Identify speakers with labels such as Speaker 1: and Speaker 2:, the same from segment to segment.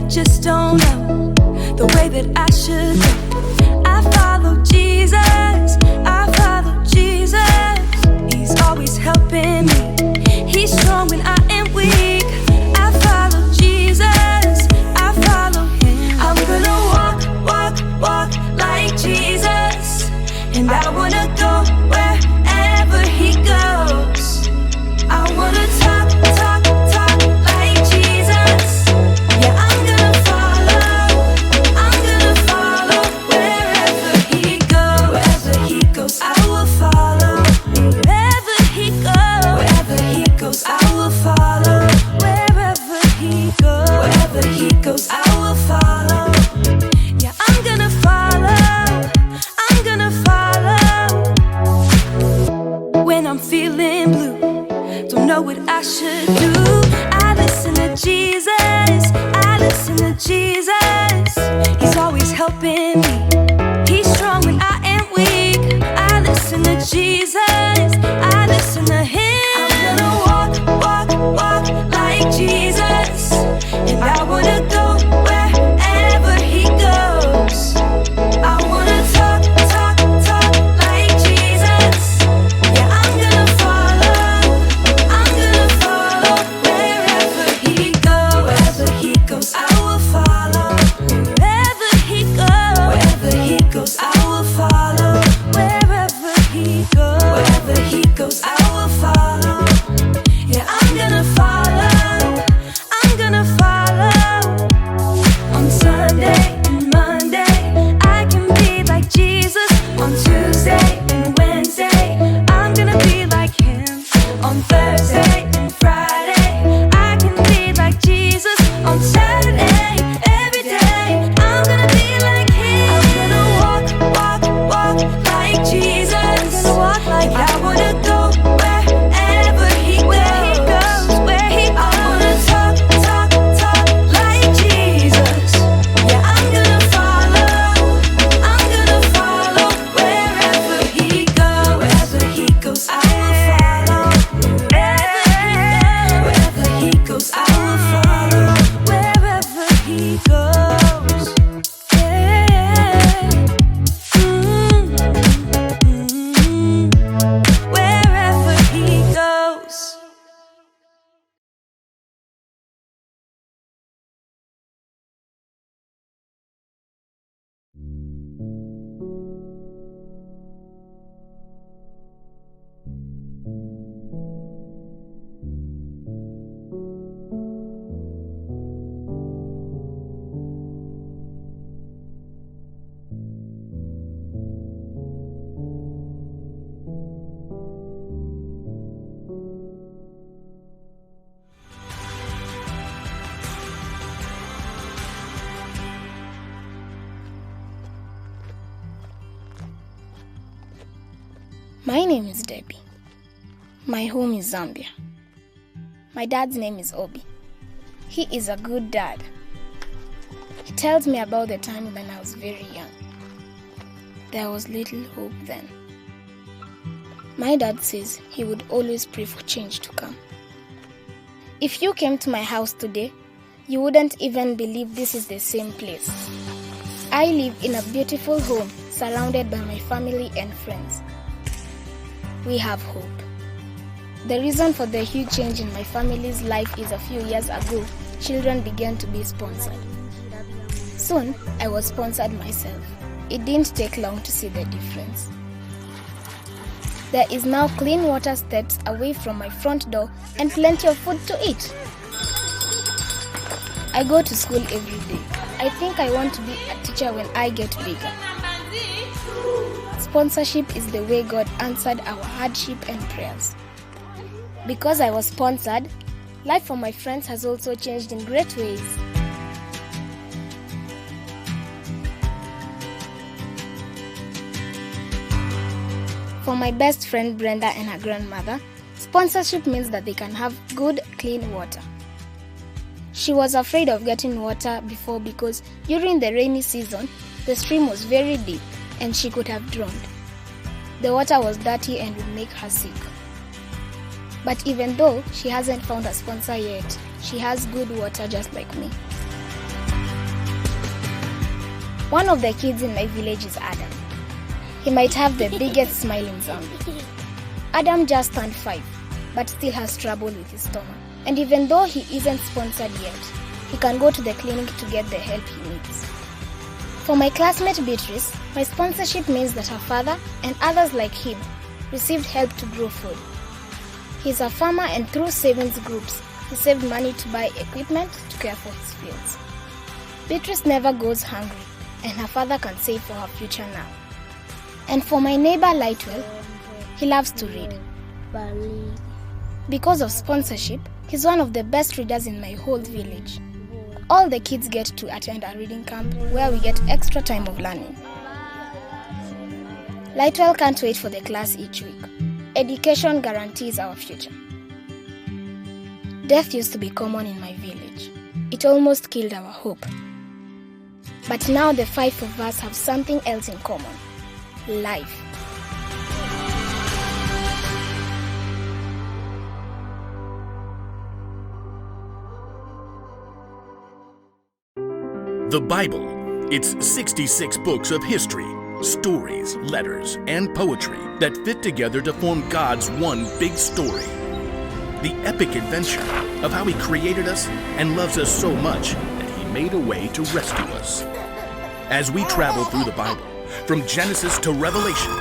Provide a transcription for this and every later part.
Speaker 1: just don't know the way that I should go. I follow Jesus, I follow Jesus. He's always helping me, he's strong when I am weak. I follow Jesus, I follow him. I'm gonna walk like Jesus, and I wanna go wherever he goes. I wanna talk like Jesus. Yeah, I'm gonna follow wherever he goes. Wherever he goes, I will follow. Wherever he goes, I will follow. Wherever he goes, I will follow. Yeah, I'm gonna follow. When I'm feeling blue, don't know what I should do, I listen to Jesus, I listen to Jesus. He's always helping me, he's strong when I am weak. I listen to Jesus, I listen to him. I'm gonna walk like Jesus, and I wanna go wherever he goes. I wanna talk like Jesus. Yeah, I'm gonna follow wherever he goes. Wherever he goes, I will follow. Wherever he goes, I will follow. Wherever he goes, I will follow. Yeah, I'm gonna follow. On Sunday and Monday, I can be like Jesus. On Tuesday and Wednesday, I'm gonna be like him. On Thursday and Friday, I can be like Jesus. On Saturday, every day, I'm gonna be like him. I'm gonna walk like Jesus. I'm gonna walk like I wanna go wherever he goes. Where he goes. I wanna talk like Jesus. Yeah, I'm gonna follow wherever he goes. Wherever he goes, I will follow. Wherever he goes, I will follow. Wherever he goes. Wherever he goes.
Speaker 2: My name is Debbie. My home is Zambia. My dad's name is Obi. He is a good dad. He tells me about the time when I was very young. There was little hope then. My dad says he would always pray for change to come. If you came to my house today, you wouldn't even believe this is the same place. I live in a beautiful home surrounded by my family and friends. We have hope. The reason for the huge change in my family's life is a few years ago, children began to be sponsored. Soon, I was sponsored myself. It didn't take long to see the difference. There is now clean water steps away from my front door and plenty of food to eat. I go to school every day. I think I want to be a teacher when I get bigger. Sponsorship is the way God answered our hardship and prayers. Because I was sponsored, life for my friends has also changed in great ways. For my best friend Brenda and her grandmother, sponsorship means that they can have good, clean water. She was afraid of getting water before because during the rainy season, the stream was very deep and she could have drowned. The water was dirty and would make her sick. But even though she hasn't found a sponsor yet, she has good water just like me. One of the kids in my village is Adam. He might have the biggest smile in Zambia. Adam just turned 5, but still has trouble with his stomach. And even though he isn't sponsored yet, he can go to the clinic to get the help he needs. For my classmate Beatrice, my sponsorship means that her father and others like him received help to grow food. He's a farmer, and through savings groups, he saved money to buy equipment to care for his fields. Beatrice never goes hungry, and her father can save for her future now. And for my neighbor Lightwell, he loves to read. Because of sponsorship, he's one of the best readers in my whole village. All the kids get to attend a reading camp where we get extra time of learning. Lightwell can't wait for the class each week. Education guarantees our future. Death used to be common in my village. It almost killed our hope. But now the 5 of us have something else in common: life.
Speaker 3: The Bible. It's 66 books of history, stories, letters, and poetry that fit together to form God's one big story. The epic adventure of how He created us and loves us so much that He made a way to rescue us. As we travel through the Bible, from Genesis to Revelation,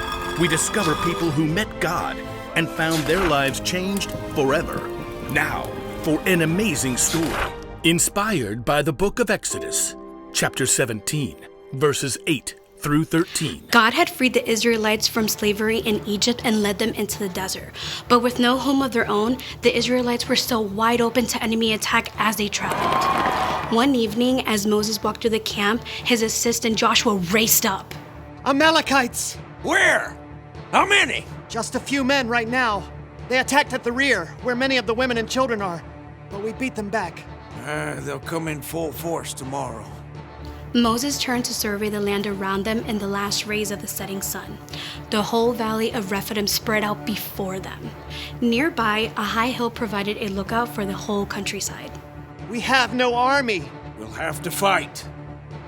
Speaker 3: we discover people who met God and found their lives changed forever. Now, for an amazing story, inspired by the book of Exodus, chapter 17, verses 8 through 13.
Speaker 4: God had freed the Israelites from slavery in Egypt and led them into the desert. But with no home of their own, the Israelites were still wide open to enemy attack as they traveled. One evening, as Moses walked through the camp, his assistant Joshua raced up.
Speaker 5: Amalekites!
Speaker 6: Where? How many?
Speaker 5: Just a few men right now. They attacked at the rear, where many of the women and children are. But we beat them back.
Speaker 6: They'll come in full force tomorrow.
Speaker 4: Moses turned to survey the land around them in the last rays of the setting sun. The whole valley of Rephidim spread out before them. Nearby, a high hill provided a lookout for the whole countryside.
Speaker 5: We have no army.
Speaker 6: We'll have to fight.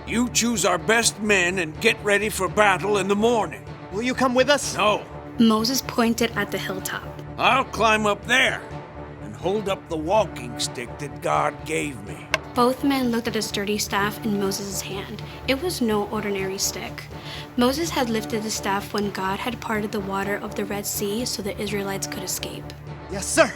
Speaker 6: You choose our best men and get ready for battle in the morning.
Speaker 5: Will you come with us?
Speaker 6: No,
Speaker 4: Moses pointed at the hilltop.
Speaker 6: I'll climb up there and hold up the walking stick that God gave me.
Speaker 4: Both men looked at the sturdy staff in Moses' hand. It was no ordinary stick. Moses had lifted the staff when God had parted the water of the Red Sea so the Israelites could escape.
Speaker 5: Yes, sir.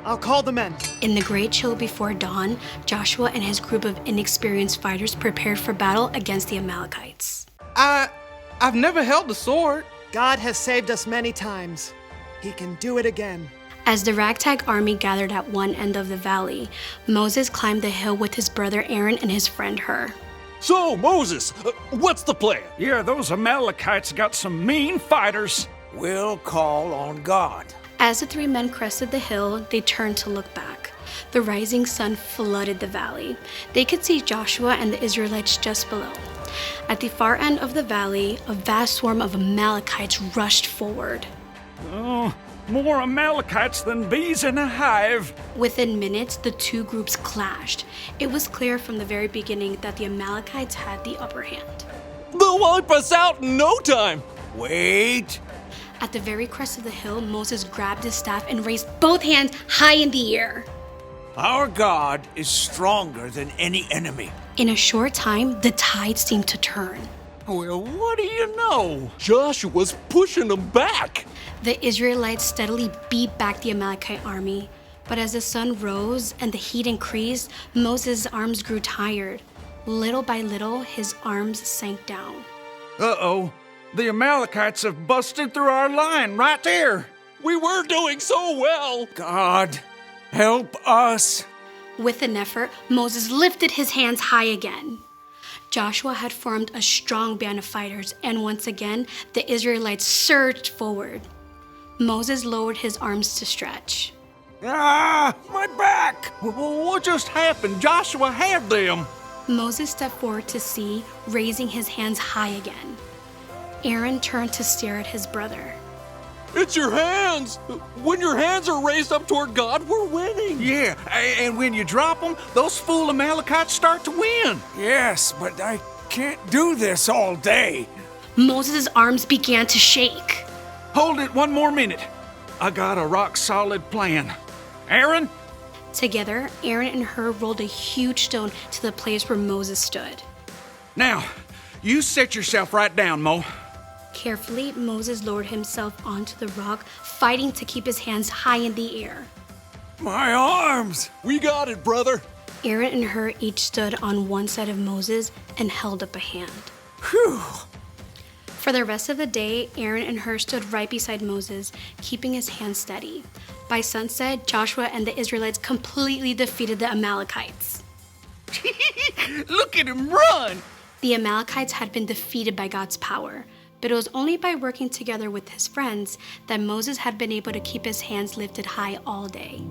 Speaker 5: I'll call the men.
Speaker 4: In the great chill before dawn, Joshua and his group of inexperienced fighters prepared for battle against the Amalekites.
Speaker 7: I've never held a sword.
Speaker 5: God has saved us many times. He can do it again.
Speaker 4: As the ragtag army gathered at one end of the valley, Moses climbed the hill with his brother Aaron and his friend Hur.
Speaker 8: So, Moses, what's the plan?
Speaker 9: Yeah, those Amalekites got some mean fighters.
Speaker 6: We'll call on God.
Speaker 4: As the 3 men crested the hill, they turned to look back. The rising sun flooded the valley. They could see Joshua and the Israelites just below. At the far end of the valley, a vast swarm of Amalekites rushed forward.
Speaker 9: Oh, more Amalekites than bees in a hive.
Speaker 4: Within minutes, the 2 groups clashed. It was clear from the very beginning that the Amalekites had the upper hand.
Speaker 8: They'll wipe us out in no time.
Speaker 6: Wait.
Speaker 4: At the very crest of the hill, Moses grabbed his staff and raised both hands high in the air.
Speaker 6: Our God is stronger than any enemy.
Speaker 4: In a short time, the tide seemed to turn.
Speaker 8: Well, what do you know? Joshua's pushing them back.
Speaker 4: The Israelites steadily beat back the Amalekite army. But as the sun rose and the heat increased, Moses' arms grew tired. Little by little, his arms sank down.
Speaker 9: Uh-oh. The Amalekites have busted through our line right there.
Speaker 8: We were doing so well.
Speaker 6: God, help us.
Speaker 4: With an effort, Moses lifted his hands high again. Joshua had formed a strong band of fighters, and once again, the Israelites surged forward. Moses lowered his arms to stretch.
Speaker 6: Ah, my back!
Speaker 9: What just happened? Joshua had them.
Speaker 4: Moses stepped forward to see, raising his hands high again. Aaron turned to stare at his brother.
Speaker 8: It's your hands. When your hands are raised up toward God, we're winning.
Speaker 9: Yeah, and when you drop them, those fool Amalekites start to win.
Speaker 6: Yes, but I can't do this all day.
Speaker 4: Moses' arms began to shake.
Speaker 9: Hold it one more minute. I got a rock-solid plan. Aaron?
Speaker 4: Together, Aaron and Hur rolled a huge stone to the place where Moses stood.
Speaker 9: Now, you set yourself right down, Mo.
Speaker 4: Carefully, Moses lowered himself onto the rock, fighting to keep his hands high in the air.
Speaker 6: My arms!
Speaker 8: We got it, brother.
Speaker 4: Aaron and Hur each stood on one side of Moses and held up a hand.
Speaker 6: Whew!
Speaker 4: For the rest of the day, Aaron and Hur stood right beside Moses, keeping his hands steady. By sunset, Joshua and the Israelites completely defeated the Amalekites.
Speaker 7: Look at him run!
Speaker 4: The Amalekites had been defeated by God's power, but it was only by working together with his friends that Moses had been able to keep his hands lifted high all day.